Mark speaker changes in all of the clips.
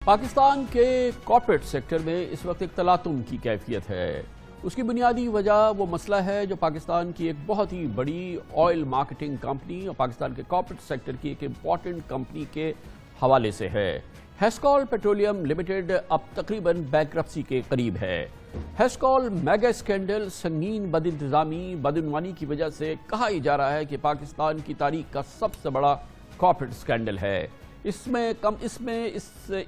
Speaker 1: پاکستان کے corporate sector میں اس وقت ایک تلاطم کی کیفیت ہے۔ اس کی بنیادی وجہ وہ مسئلہ ہے جو پاکستان کی ایک بہت ہی بڑی آئل مارکیٹنگ کمپنی اور پاکستان کے کارپوریٹ سیکٹر کی ایک امپورٹنٹ کمپنی کے حوالے سے ہے۔ ہیسکول پیٹرولیم لمیٹڈ اب تقریباً بینکرپسی کے قریب ہے۔ ہیسکول میگا اسکینڈل سنگین بد انتظامی بدعنوانی کی وجہ سے کہا ہی جا رہا ہے کہ پاکستان کی تاریخ کا سب سے بڑا کارپوریٹ اسکینڈل ہے۔ اس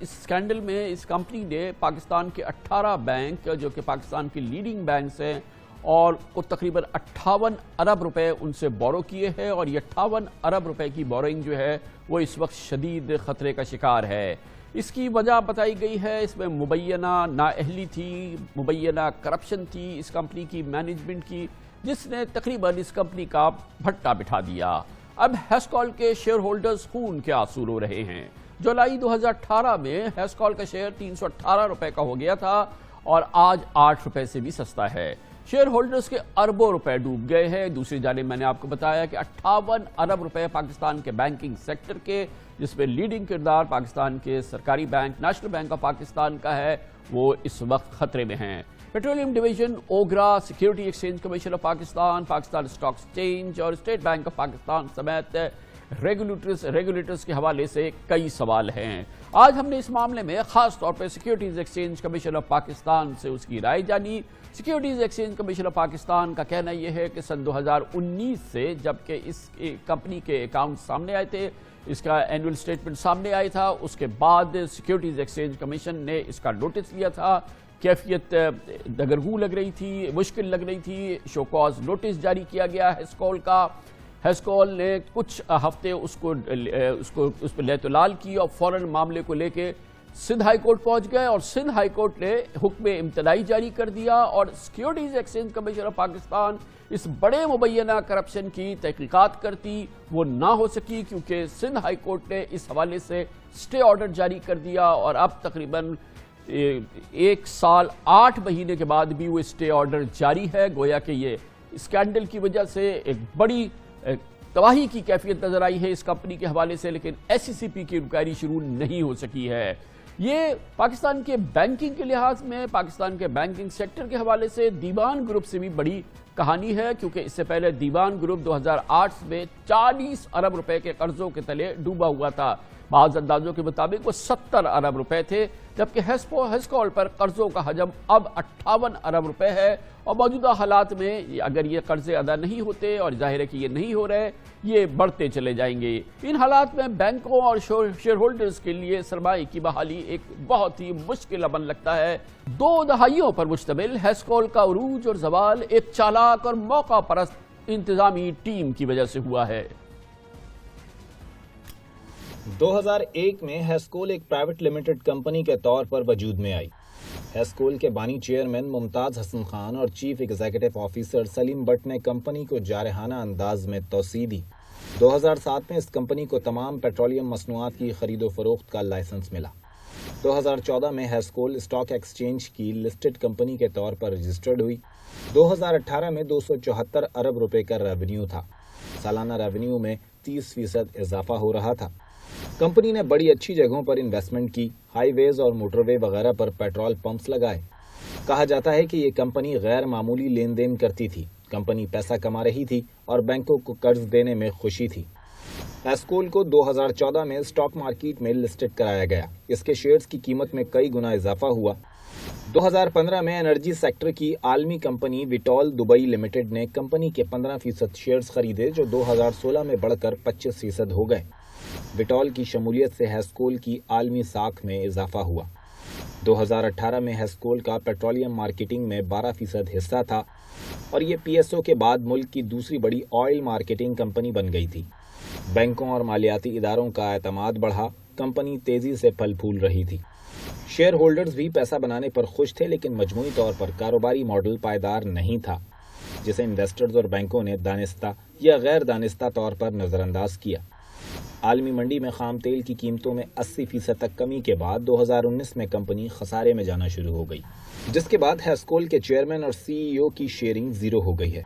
Speaker 1: اسکینڈل میں اس کمپنی نے پاکستان کے 18 بینک جو کہ پاکستان کے لیڈنگ بینکس ہیں اور وہ تقریباً 58 ارب روپے ان سے بورو کیے ہیں، اور یہ 58 ارب روپے کی بورنگ جو ہے وہ اس وقت شدید خطرے کا شکار ہے۔ اس کی وجہ بتائی گئی ہے، اس میں مبینہ نااہلی تھی، مبینہ کرپشن تھی اس کمپنی کی مینجمنٹ کی، جس نے تقریباً اس کمپنی کا بھٹا بٹھا دیا۔ اب ہیسکول کے شیئر ہولڈرز خون کے آنسو رو رہے ہیں۔ جولائی 2018 میں ہیسکول کا شیئر 318 روپے کا ہو گیا تھا اور آج 8 روپے سے بھی سستا ہے۔ شیئر ہولڈرز کے اربوں روپے ڈوب گئے ہیں۔ دوسری جانب میں نے آپ کو بتایا کہ 58 ارب روپے پاکستان کے بینکنگ سیکٹر کے، جس میں لیڈنگ کردار پاکستان کے سرکاری bank national bank of Pakistan کا ہے، وہ اس وقت خطرے میں ہیں۔ Petroleum division, OGRA, security exchange commission of Pakistan, Pakistan stock exchange اور اسٹیٹ بینک آف پاکستان سمیت ریگولیٹرز کے حوالے سے کئی سوال ہیں۔ آج ہم نے اس معاملے میں خاص طور پر securities exchange commission of Pakistan سے اس کی رائے جانی۔ Securities exchange commission of Pakistan کا کہنا یہ ہے کہ سن 2019 سے جبکہ اس کمپنی کے اکاؤنٹ سامنے آئے تھے، اس کا اینول سٹیٹمنٹ سامنے آیا تھا، اس کے بعد سیکیورٹیز ایکسچینج کمیشن نے اس کا نوٹس لیا تھا۔ کیفیت دگرگوں لگ رہی تھی، مشکل لگ رہی تھی، شو کاز نوٹس جاری کیا گیا ہیسکول کا۔ ہیسکول نے کچھ ہفتے اس پہ لیت و لال کی اور فوراً معاملے کو لے کے سندھ ہائی کورٹ پہنچ گئے، اور سندھ ہائی کورٹ نے حکم امتناعی جاری کر دیا، اور securities exchange commission of Pakistan اس بڑے مبینہ کرپشن کی تحقیقات کرتی وہ نہ ہو سکی، کیونکہ سندھ ہائی کورٹ نے اس حوالے سے سٹے آرڈر جاری کر دیا، اور اب تقریباً 1 سال 8 مہینے کے بعد بھی وہ سٹے آرڈر جاری ہے۔ گویا کہ یہ اسکینڈل کی وجہ سے ایک بڑی تباہی کی کیفیت نظر آئی ہے اس کمپنی کے حوالے سے، لیکن ایس سی سی پی کی انکوائری شروع نہیں ہو سکی ہے۔ یہ پاکستان کے بینکنگ کے لحاظ میں، پاکستان کے بینکنگ سیکٹر کے حوالے سے دیوان گروپ سے بھی بڑی کہانی ہے، کیونکہ اس سے پہلے دیوان گروپ 2008 میں 40 ارب روپے کے قرضوں کے تلے ڈوبا ہوا تھا۔ بعض اندازوں کے مطابق وہ 70 ارب روپے تھے، جبکہ ہیسکول پر قرضوں کا حجم اب 58 ارب روپے ہے، اور موجودہ حالات میں اگر یہ قرضے ادا نہیں ہوتے، اور ظاہر ہے کہ یہ نہیں ہو رہے، یہ بڑھتے چلے جائیں گے۔ ان حالات میں بینکوں اور شیئر ہولڈرز کے لیے سرمایہ کی بحالی ایک بہت ہی مشکل عمل لگتا ہے۔ 2 دہائیوں پر مشتمل ہیسکول کا عروج اور زوال ایک چالاک اور موقع پرست انتظامی ٹیم کی وجہ سے ہوا ہے۔
Speaker 2: 2001 میں ہیسکول ایک پرائیویٹ لمیٹڈ کمپنی کے طور پر وجود میں آئی۔ ہیسکول کے بانی چیئرمین ممتاز حسن خان اور chief executive officer Saleem Butt نے کمپنی کو جارحانہ انداز میں توسیع دی۔ 2007 میں اس کمپنی کو تمام پیٹرولیم مصنوعات کی خرید و فروخت کا لائسنس ملا۔ 2014 میں ہیسکول اسٹاک ایکسچینج کی لسٹڈ کمپنی کے طور پر رجسٹرڈ ہوئی۔ 2018 میں 274 ارب روپے کا ریونیو تھا۔ سالانہ ریونیو میں 30% اضافہ ہو رہا تھا۔ کمپنی نے بڑی اچھی جگہوں پر انویسٹمنٹ کی، ہائی ویز اور موٹر وے وغیرہ پر پیٹرول پمپس لگائے۔ کہا جاتا ہے کہ یہ کمپنی غیر معمولی لین دین کرتی تھی۔ کمپنی پیسہ کما رہی تھی اور بینکوں کو قرض دینے میں خوشی تھی۔ ہیسکول کو 2014 میں اسٹاک مارکیٹ میں لسٹڈ کرایا گیا۔ اس کے شیئرز کی قیمت میں کئی گنا اضافہ ہوا۔ 2015 میں انرجی سیکٹر کی عالمی کمپنی وٹول دبئی لمیٹڈ نے کمپنی کے 15% شیئرز خریدے، جو 2016 میں بڑھ کر 25% ہو گئے۔ وٹول کی شمولیت سے ہیسکول کی عالمی ساکھ میں اضافہ ہوا۔ 2018 میں ہیسکول کا پیٹرولیم مارکیٹنگ میں 12% حصہ تھا، اور یہ پی ایس او کے بعد ملک کی دوسری بڑی آئل مارکیٹنگ کمپنی بن گئی تھی۔ بینکوں اور مالیاتی اداروں کا اعتماد بڑھا، کمپنی تیزی سے پھل پھول رہی تھی۔ شیئر ہولڈرز بھی پیسہ بنانے پر خوش تھے، لیکن مجموعی طور پر کاروباری ماڈل پائیدار نہیں تھا، جسے انویسٹرز اور بینکوں نے دانستہ یا غیر دانستہ طور پر نظر انداز کیا۔ عالمی منڈی میں خام تیل کی قیمتوں میں 80% تک کمی کے بعد 2019 میں کمپنی خسارے میں جانا شروع ہو گئی، جس کے بعد ہیسکول کے چیئرمین اور سی ای او کی شیئرنگ 0 ہو گئی ہے۔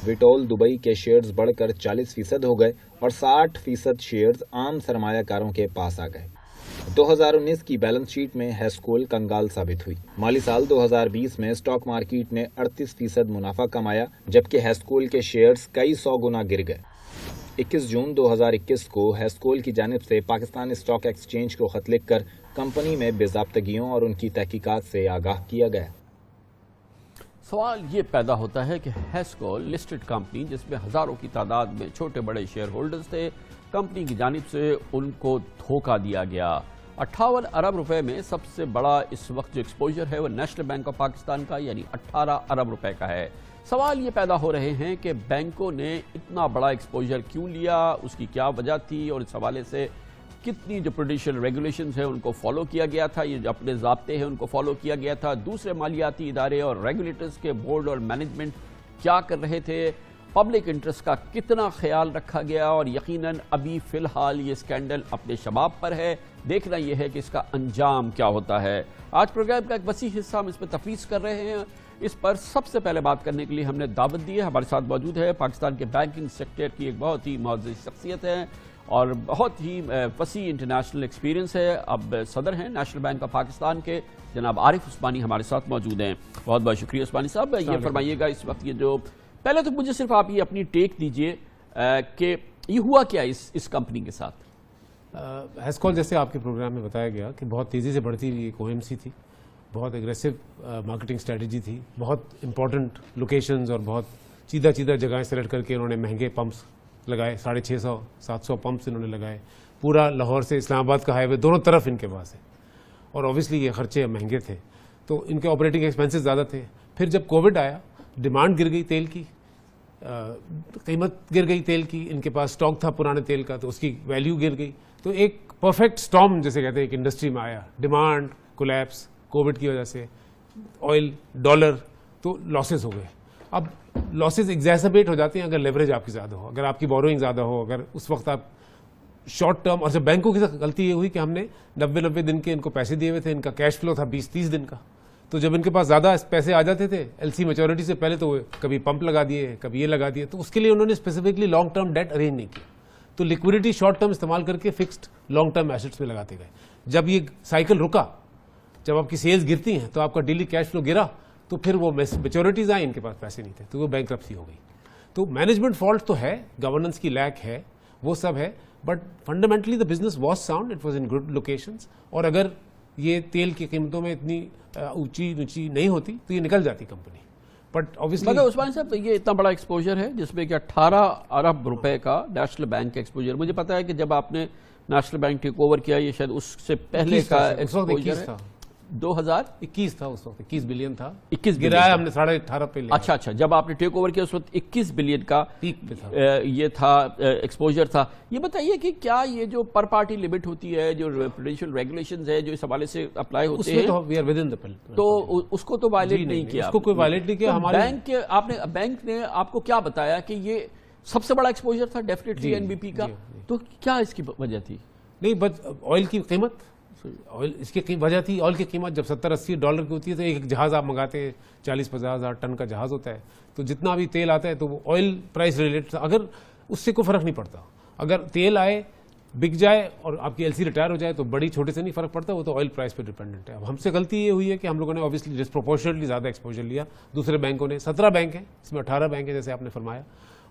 Speaker 2: وٹول دبئی کے شیئرز بڑھ کر 40% ہو گئے اور 60% شیئرز عام سرمایہ کاروں کے پاس آ گئے۔ 2019 کی بیلنس شیٹ میں ہیسکول کنگال ثابت ہوئی. مالی سال 2020 میں اسٹاک مارکیٹ نے 38% منافع کمایا جبکہ ہیسکول کے شیئرز کئی سو گنا گر گئے. 21 جون 2021 کو ہیسکول کی جانب سے پاکستان اسٹاک ایکسچینج کو خط لکھ کر کمپنی میں بے ضابطگیوں اور ان کی تحقیقات سے آگاہ کیا گیا.
Speaker 1: سوال یہ پیدا ہوتا ہے کہ ہیسکول لسٹڈ کمپنی جس میں ہزاروں کی تعداد میں چھوٹے بڑے شیئر ہولڈرز تھے، کمپنی کی جانب سے ان کو دھوکہ دیا گیا. 58 ارب روپے میں سب سے بڑا اس وقت جو ایکسپوجر ہے وہ نیشنل بینک آف پاکستان کا یعنی 18 ارب روپے کا ہے. سوال یہ پیدا ہو رہے ہیں کہ بینکوں نے اتنا بڑا ایکسپوجر کیوں لیا، اس کی کیا وجہ تھی اور اس حوالے سے کتنی جو پروڈینشیل ریگولیشنز ہیں ان کو فالو کیا گیا تھا، یہ جو اپنے ضابطے ہیں ان کو فالو کیا گیا تھا، دوسرے مالیاتی ادارے اور ریگولیٹرز کے بورڈ اور مینجمنٹ کیا کر رہے تھے، پبلک انٹرسٹ کا کتنا خیال رکھا گیا، اور یقیناً ابھی فی الحال یہ اسکینڈل اپنے شباب پر ہے. دیکھنا یہ ہے کہ اس کا انجام کیا ہوتا ہے. آج پروگرام کا ایک وسیع حصہ ہم اس پہ تفویض کر رہے ہیں. اس پر سب سے پہلے بات کرنے کے لیے ہم نے دعوت دی ہے. ہمارے ساتھ موجود ہے پاکستان کے بینکنگ سیکٹر کی ایک بہت ہی معزز شخصیت ہے اور بہت ہی وسیع انٹرنیشنل ایکسپیرینس ہے. اب صدر ہیں نیشنل بینک آف پاکستان کے جناب عارف عثمانی ہمارے ساتھ موجود ہیں. بہت بہت شکریہ عثمانی صاحب. یہ فرمائیے گا اس وقت یہ جو پہلے تو مجھے صرف آپ یہ اپنی ٹیک دیجئے کہ یہ ہوا کیا اس کمپنی کے ساتھ؟
Speaker 3: ہیسکول جیسے آپ کے پروگرام میں بتایا گیا کہ بہت تیزی سے بڑھتی ہوئی ایک OMC تھی، بہت ایگریسو مارکیٹنگ اسٹریٹجی تھی، بہت امپورٹنٹ لوکیشنز اور بہت چیدہ جگہیں سلیکٹ کر کے انہوں نے مہنگے پمپس لگائے. 650-700 پمپس انہوں نے لگائے. پورا لاہور سے اسلام آباد کا ہائی وے دونوں طرف ان کے پاس ہے اور اوبیسلی یہ خرچے مہنگے تھے تو ان کے آپریٹنگ ایکسپینسز زیادہ تھے. پھر جب کووڈ آیا ڈیمانڈ گر گئی تیل کی، قیمت گر گئی تیل کی، ان کے پاس سٹاک تھا پرانے تیل کا تو اس کی ویلیو گر گئی. تو ایک پرفیکٹ سٹارم جیسے کہتے ہیں ایک انڈسٹری میں آیا، ڈیمانڈ کولیپس کووڈ کی وجہ سے، آئل ڈالر، تو لاسز ہو گئے. اب لاسز ایگزیسربیٹ ہو جاتے ہیں اگر لیوریج آپ کی زیادہ ہو، اگر آپ کی بوروئنگ زیادہ ہو، اگر اس وقت آپ شارٹ ٹرم. اور جب بینکوں کی غلطی یہ ہوئی کہ ہم نے 90 دن کے ان کو پیسے دیے ہوئے تھے، ان کا کیش فلو تھا 20-30 دن کا، تو جب ان کے پاس زیادہ پیسے آ جاتے تھے LC میچورٹی سے پہلے تو کبھی پمپ لگا دیے کبھی یہ لگا دیے، تو اس کے لیے انہوں نے specifically long term debt arrange نہیں کیا، تو لیکوڈیٹی شارٹ ٹرم استعمال کر کے فکسڈ لانگ ٹرم ایسٹس میں لگاتے گئے. جب یہ سائیکل رکا، جب آپ کی سیلز گرتی ہیں تو آپ کا ڈیلی کیش فلو گرا، تو پھر وہ میچورٹیز آئیں، ان کے پاس پیسے نہیں تھے تو وہ بینکرپسی ہو گئی. تو مینجمنٹ فالٹ تو ہے، گورننس کی لیک ہے، وہ سب ہے، but fundamentally the business was sound, it was in good locations. اور اگر یہ تیل کی قیمتوں میں اتنی اونچی نہیں ہوتی تو یہ نکل جاتی کمپنی. بٹ اوبیسلی
Speaker 1: مگر عثمانی صاحب یہ اتنا بڑا ایکسپوجر ہے جس میں کہ 18 ارب روپے کا نیشنل بینک کا ایکسپوجر. مجھے پتا ہے کہ جب آپ نے نیشنل بینک ٹیک اوور کیا یہ شاید اس سے پہلے کا ایکسپوجر ہے.
Speaker 3: 2021 تھا، اس وقت 21 بلین تھا،
Speaker 1: 21
Speaker 3: گرایا ہم نے 18.5 پہ لیا.
Speaker 1: اچھا جب آپ نے ٹیک اوور کیا اس وقت 21 بلین کا
Speaker 3: پیک پہ تھا،
Speaker 1: یہ تھا ایکسپوجر تھا. یہ بتائیے کہ کیا یہ جو پر پارٹی لمٹ ہوتی ہے، جو پروڈینشیل ریگولیشنز ہے جو اس حوالے سے اپلائی ہوتے ہیں، تو اس کو تو وائلیٹ نہیں کیا،
Speaker 3: اس کو کوئی وائلیٹ نہیں کیا. ہمارے
Speaker 1: بینک نے آپ کو کیا بتایا کہ یہ سب سے بڑا ایکسپوجر تھا ڈیفینیٹلی NBP کا، تو کیا اس کی وجہ تھی؟
Speaker 3: نہیں، بس آئل کی قیمت، آئل اس کی وجہ تھی. آئل کی قیمت جب $70-80 کی ہوتی ہے تو ایک جہاز آپ منگاتے ہیں 40-50 ہزار ٹن کا جہاز ہوتا ہے، تو جتنا بھی تیل آتا ہے تو وہ آئل پرائس ریلیٹڈ تھا. اگر اس سے کوئی فرق نہیں پڑتا، اگر تیل آئے بک جائے اور آپ کی LC ریٹائر ہو جائے تو بڑی چھوٹے سے نہیں فرق پڑتا، وہ تو آئل پرائس پہ ڈیپینڈنٹ ہے. اب ہم سے غلطی یہ ہوئی ہے کہ ہم لوگوں نے اوبیسلی ڈسپروپورشنٹلی زیادہ ایکسپوجر لیا. دوسرے بینکوں نے 17 بینک ہیں، اس میں 18 بینک ہیں جیسے آپ نے فرمایا،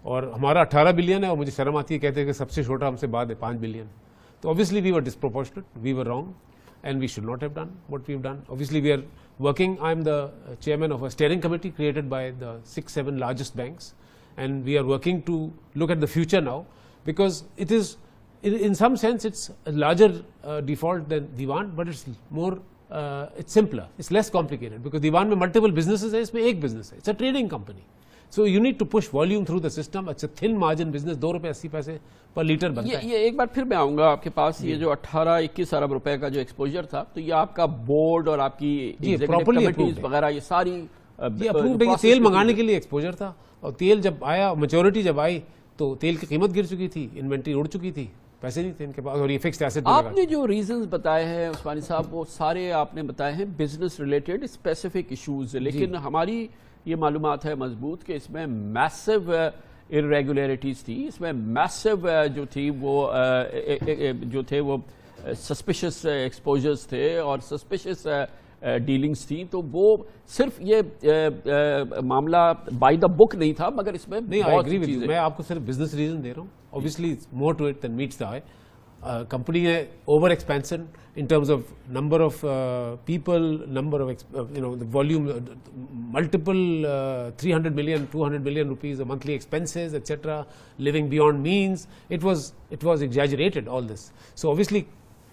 Speaker 3: اور ہمارا 18 بلین ہے، اور مجھے شرم آتی ہے کہتے ہیں کہ سب سے چھوٹا ہم سے بعد ہے 5 بلین. تو obviously we were disproportionate, we were wrong, and we should not have done what we've done. Obviously we are working, I'm the chairman of a steering committee created by the 6-7 largest banks, and we are working to look at the future now, because it is in some sense it's a larger default than Diwan, but it's more it's simpler, it's less complicated, because Diwan mein multiple businesses hai, isme ek business hai, it's a trading company. So you need to push volume through the system. It's a thin margin business, $2.80 per letter بنتا ہے.
Speaker 1: یہ ایک بار پھر میں آؤں گا آپ کے پاس. یہ جو 18-21 ارب روپے کا جو ایکسپوجر تھا، تو یہ آپ کا بورڈ اور آپ کی ایگزیکٹو کمیٹیز وغیرہ یہ ساری
Speaker 3: اپرووڈ ہے. یہ تیل منگانے کے لیے ایکسپوجر تھا، اور تیل جب آیا، میچورٹی جب آئی تو تیل کی قیمت گر چکی تھی، انوینٹری اڑ چکی تھی، پیسے نہیں تھے ان کے پاس، اور یہ فکسڈ ایسٹ.
Speaker 1: آپ نے جو ریزنز بتائے ہیں عثمانی صاحب وہ سارے آپ نے بتائے ہیں بزنس ریلیٹڈ اسپیسیفک ایشوز، لیکن ہماری یہ معلومات ہے مضبوط کہ اس میں میسو irregularities تھی، اس میں میسو جو تھی وہ جو تھے وہ سسپیشس ایکسپوجرز تھے اور سسپیشس ڈیلنگز تھیں, تو وہ صرف یہ معاملہ بائی دا بک نہیں تھا, مگر اس میں بہت سی چیزیں.
Speaker 3: میں آپ کو صرف بزنس ریزن دے رہا ہوں. obviously more to it than meets the eye. Company ہے over expansion in terms of number of people, number of volume, multiple 300 million 200 million rupees monthly expenses etc, living beyond means. It was exaggerated, all this. So obviously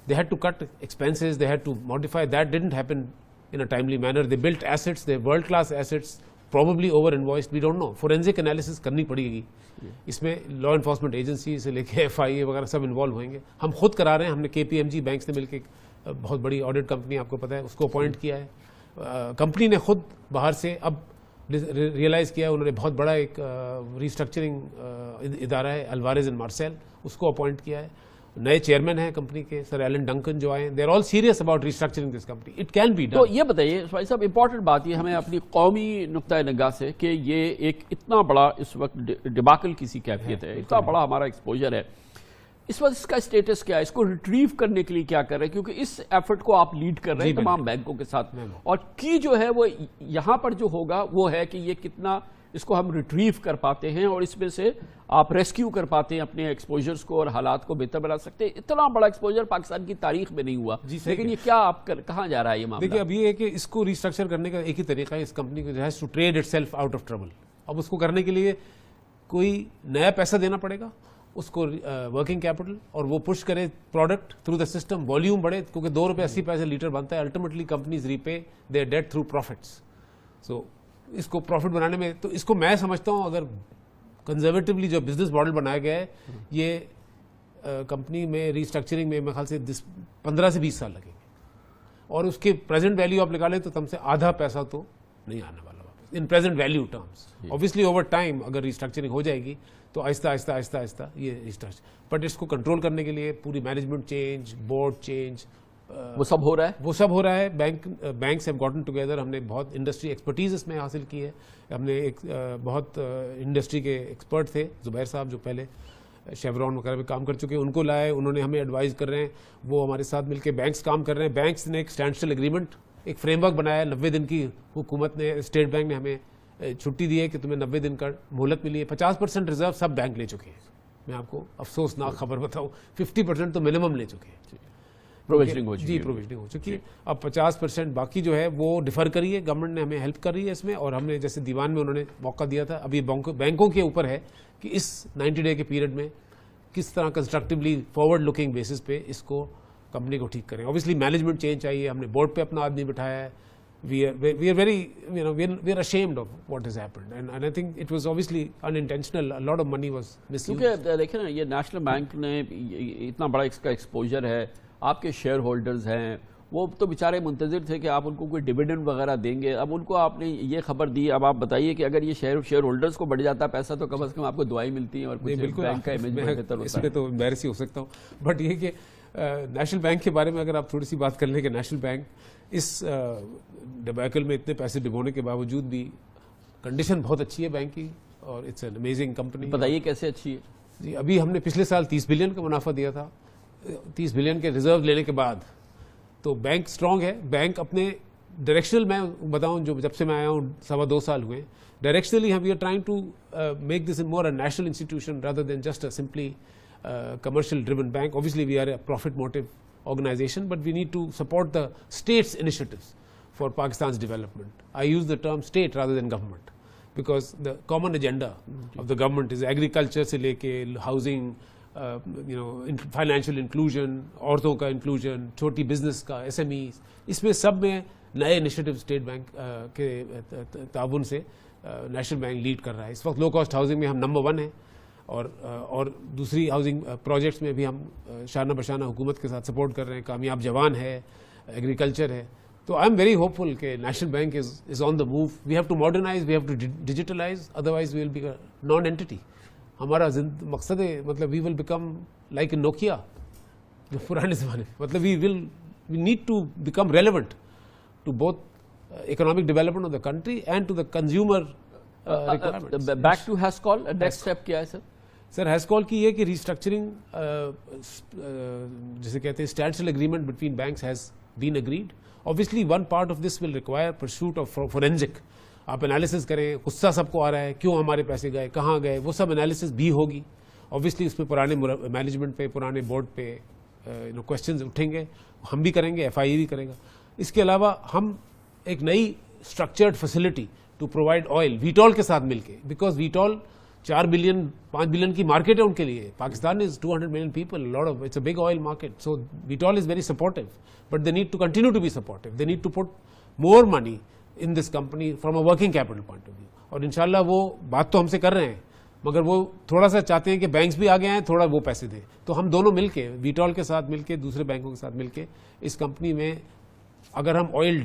Speaker 3: they had to cut expenses, they had to modify. That didn't happen in a timely manner. They built assets, they world class assets, probably over invoiced, we don't know. Forensic analysis کرنی پڑے گی اس میں, law enforcement agency سے لے کے FIA وغیرہ سب involve ہوئیں گے. ہم خود کرا رہے ہیں, ہم نے KPMG بینک سے مل کے بہت بڑی آڈٹ کمپنی آپ کو پتہ ہے اس کو اپوائنٹ کیا ہے. کمپنی نے خود باہر سے اب ریئلائز کیا ہے, انہوں نے بہت بڑا ایک ریسٹرکچرنگ ادارہ ہے الوارز اینڈ مارسیل, اس کو اپوائنٹ کیا ہے. نئے چیئرمین ہیں کمپنی کے سر ایلن ڈنکن جو آئے ہیں, they are all serious about restructuring this company. It can be done.
Speaker 1: تو یہ بتائیے بھائی صاحب, امپورٹنٹ بات یہ ہمیں اپنی قومی نقطۂ نگاہ سے کہ یہ ایک اتنا بڑا اس وقت ڈباکل کسی کیفیت ہے, اتنا بڑا ہمارا ایکسپوجر ہے, اس وقت اس کا اسٹیٹس کیا ہے, اس کو ریٹریو کرنے کے لیے کیا کر رہے ہیں, کیونکہ اس ایفرٹ کو آپ لیڈ کر رہے ہیں تمام بینکوں کے ساتھ, اور کی جو ہے وہ یہاں پر جو ہوگا وہ ہے کہ یہ کتنا اس کو ہم ریٹریو کر پاتے ہیں اور اس میں سے آپ ریسکیو کر پاتے ہیں اپنے ایکسپوجرز کو اور حالات کو بہتر بنا سکتے ہیں. اتنا بڑا ایکسپوجر پاکستان کی تاریخ میں نہیں ہوا, لیکن یہ کیا آپ کہاں جا رہا ہے یہ معاملہ؟
Speaker 3: دیکھیے اب یہ ہے کہ اس کو ریسٹرکچر کرنے کا ایک ہی طریقہ ہے, اس کمپنی کو has to trade itself out of trouble. اب اس کو کرنے کے لیے کوئی نیا پیسہ دینا پڑے گا اس کو, ورکنگ کیپٹل, اور وہ پش کرے product through the system, volume بڑھے, کیونکہ ₹2.80 لیٹر بنتا ہے. Ultimately companies repay their debt through profits. So اس کو پروفٹ بنانے میں, تو اس کو میں سمجھتا ہوں اگر کنزرویٹیولی جو بزنس ماڈل بنایا گیا ہے, یہ کمپنی میں ریسٹرکچرنگ میں میرے خیال سے 15 سے 20 سال لگیں گے, اور اس کے پریزنٹ ویلیو آپ نکالیں تو تم سے آدھا پیسہ تو نہیں آنے والا واپس in present value terms. Obviously over time اگر ریسٹرکچرنگ ہو جائے گی تو آہستہ آہستہ آہستہ آہستہ یہ ریسٹرکچر, بٹ اس کو کنٹرول کرنے کے لیے پوری مینجمنٹ چینج, بورڈ چینج,
Speaker 1: وہ سب ہو رہا ہے.
Speaker 3: وہ سب ہو رہا ہے. Banks have gotten together. ہم نے بہت انڈسٹری ایکسپرٹیز اس میں حاصل کی ہے. ہم نے ایک بہت انڈسٹری کے ایکسپرٹ تھے, زبیر صاحب جو پہلے شیورون وغیرہ میں کام کر چکے ہیں, ان کو لائے, انہوں نے ہمیں ایڈوائز کر رہے ہیں, وہ ہمارے ساتھ مل کے بینکس کام کر رہے ہیں. بینکس نے ایک اسٹینڈ اسٹل ایگریمنٹ, ایک فریم ورک بنایا ہے. 90 دن کی حکومت نے, اسٹیٹ بینک نے ہمیں چھٹی دی ہے کہ تمہیں 90 دن کا مہلت ملی ہے. 50% ریزرو سب بینک لے چکے ہیں. میں آپ کو افسوسناک خبر بتاؤں, 50% تو منیمم لے چکے ہیں.
Speaker 1: پروویژننگ ہو چکی ہے.
Speaker 3: پروویژننگ ہو چکی ہے. اب 50% باقی جو ہے وہ ڈیفر کری ہے, گورنمنٹ نے ہمیں ہیلپ کر رہی ہے اس میں, اور ہم نے جیسے دیوان میں انہوں نے موقع دیا تھا. اب یہ بینکوں کے اوپر ہے کہ اس 90 ڈے کے پیریڈ میں کس طرح کنسٹرکٹیولی فارورڈ لکنگ بیسس پہ اس کو کمپنی کو ٹھیک کریں. اوبیسلی مینجمنٹ چینج چاہیے. ہم نے بورڈ پہ اپنا آدمی بٹھایا ہے. we are very, we are ashamed of what has happened, and I think it was obviously unintentional. A lot of money was misused.
Speaker 1: کیونکہ دیکھیں نا, یہ نیشنل بینک نے اتنا بڑا اس کا ایکسپوجر ہے, آپ کے شیئر ہولڈرز ہیں, وہ تو بیچارے منتظر تھے کہ آپ ان کو کوئی ڈیویڈنڈ وغیرہ دیں گے. اب ان کو آپ نے یہ خبر دی, اب آپ بتائیے کہ اگر یہ شیئر ہولڈرز کو بڑھ جاتا پیسہ تو کم از کم آپ کو دعائیں ملتی ہیں اور کچھ بینک کا امیج بہتر ہوتا ہے.
Speaker 3: اس میں تو امبیرس ہی ہو سکتا ہوں, بٹ یہ کہ نیشنل بینک کے بارے میں اگر آپ تھوڑی سی بات کر لیں کہ نیشنل بینک اس ڈبیکل میں اتنے پیسے ڈبونے کے باوجود بھی کنڈیشن بہت اچھی ہے بینک کی, اور اٹس این امیزنگ کمپنی.
Speaker 1: بتائیے کیسے اچھی ہے
Speaker 3: جی. ابھی ہم نے پچھلے سال 30 بلین کا منافع دیا تھا, 30 بلین کے ریزرو لینے کے بعد, تو بینک اسٹرانگ ہے. بینک اپنے ڈائریکشنل, میں بتاؤں جو جب سے میں آیا ہوں 2.25 سال ہوئے, ڈائریکشنلی ہم we are trying to make this more a national institution rather than just a simply commercial driven bank. Obviously we are a profit motive organization, but we need to support the state's initiatives for Pakistan's development. I use the term state rather than government because the common agenda of the government is agriculture se leke housing, financial inclusion, عورتوں کا inclusion, چھوٹی business کا, SMEs, اس میں سب میں نئے initiative state bank کے تعاون سے نیشنل بینک لیڈ کر رہا ہے. اس وقت لو کاسٹ ہاؤسنگ میں ہم نمبر 1 ہیں, اور دوسری ہاؤسنگ پروجیکٹس میں بھی ہم شانہ بشانہ حکومت کے ساتھ سپورٹ کر رہے ہیں. کامیاب جوان ہے, ایگریکلچر ہے. تو I am very hopeful کہ national bank is on the move. We have to modernise, we have to digitalise, otherwise we will be nonentity. ہمارا مقصد ہے, مطلب we will become like a Nokia جو پرانے زمانے میں, مطلب we need to become relevant to both economic development of the country and to the consumer.
Speaker 1: Back to Hascol next step کیا ہے سر؟
Speaker 3: سر ہیسکول کی یہ کہ ریسٹرکچرنگ جسے کہتے ہیں stand agreement between banks has been agreed. obviously one part of this will require pursuit of forensic. آپ analysis کریں, غصہ سب کو آ رہا ہے, کیوں ہمارے پیسے گئے, کہاں گئے, وہ سب انالیسز بھی ہوگی. obviously اس پہ پرانے مینجمنٹ پہ, پرانے بورڈ پہ کوشچنز اٹھیں گے, ہم بھی کریں گے, ایف آئی اے بھی کرے گا. اس کے علاوہ ہم ایک نئی structured facility to provide oil Vitol کے ساتھ مل کے, بیکاز ویٹول 4 بلین 5 بلین کی مارکیٹ ہے ان کے لیے. Pakistan is 200 million people, it's a big oil market. So Vitol is very supportive, but they need to continue to be supportive. They need to put more money in this company from a working capital point of view. اور انشاءاللہ وہ بات تو ہم سے کر رہے ہیں, مگر وہ تھوڑا سا چاہتے ہیں کہ بینکس بھی آگے آئیں, تھوڑا وہ پیسے دیں. تو ہم دونوں مل کے, ویٹول کے ساتھ مل کے, دوسرے بینکوں کے ساتھ مل کے, اس کمپنی میں اگر ہم آئل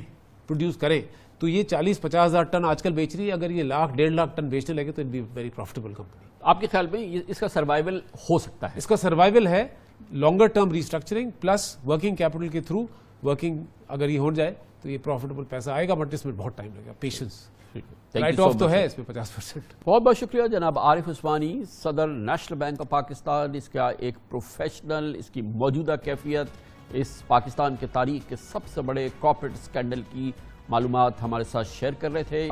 Speaker 3: پروڈیوس کریں تو یہ 40-50 ہزار ٹن آج کل بیچ رہی ہے. اگر یہ 1.5 لاکھ ٹن بیچنے لگے تو it be very profitable company.
Speaker 1: آپ کے خیال میں اس کا سروائیول ہو سکتا ہے؟
Speaker 3: اس کا سروائیول ہے longer term restructuring plus working capital کے تھرو ورکنگ. اگر یہ ہو جائے تو یہ پروفیٹیبل پیسہ آئے گا, بٹ اس میں بہت ٹائم لگے گا. پیشنس, رائٹ آف تو ہے اس میں 50%.
Speaker 1: بہت بہت شکریہ جناب عارف عثمانی, صدر نیشنل بینک آف پاکستان. اس کا ایک پروفیشنل, اس کی موجودہ کیفیت, اس پاکستان کے تاریخ کے سب سے بڑے کارپوریٹ اسکینڈل کی معلومات ہمارے ساتھ شیئر کر رہے تھے.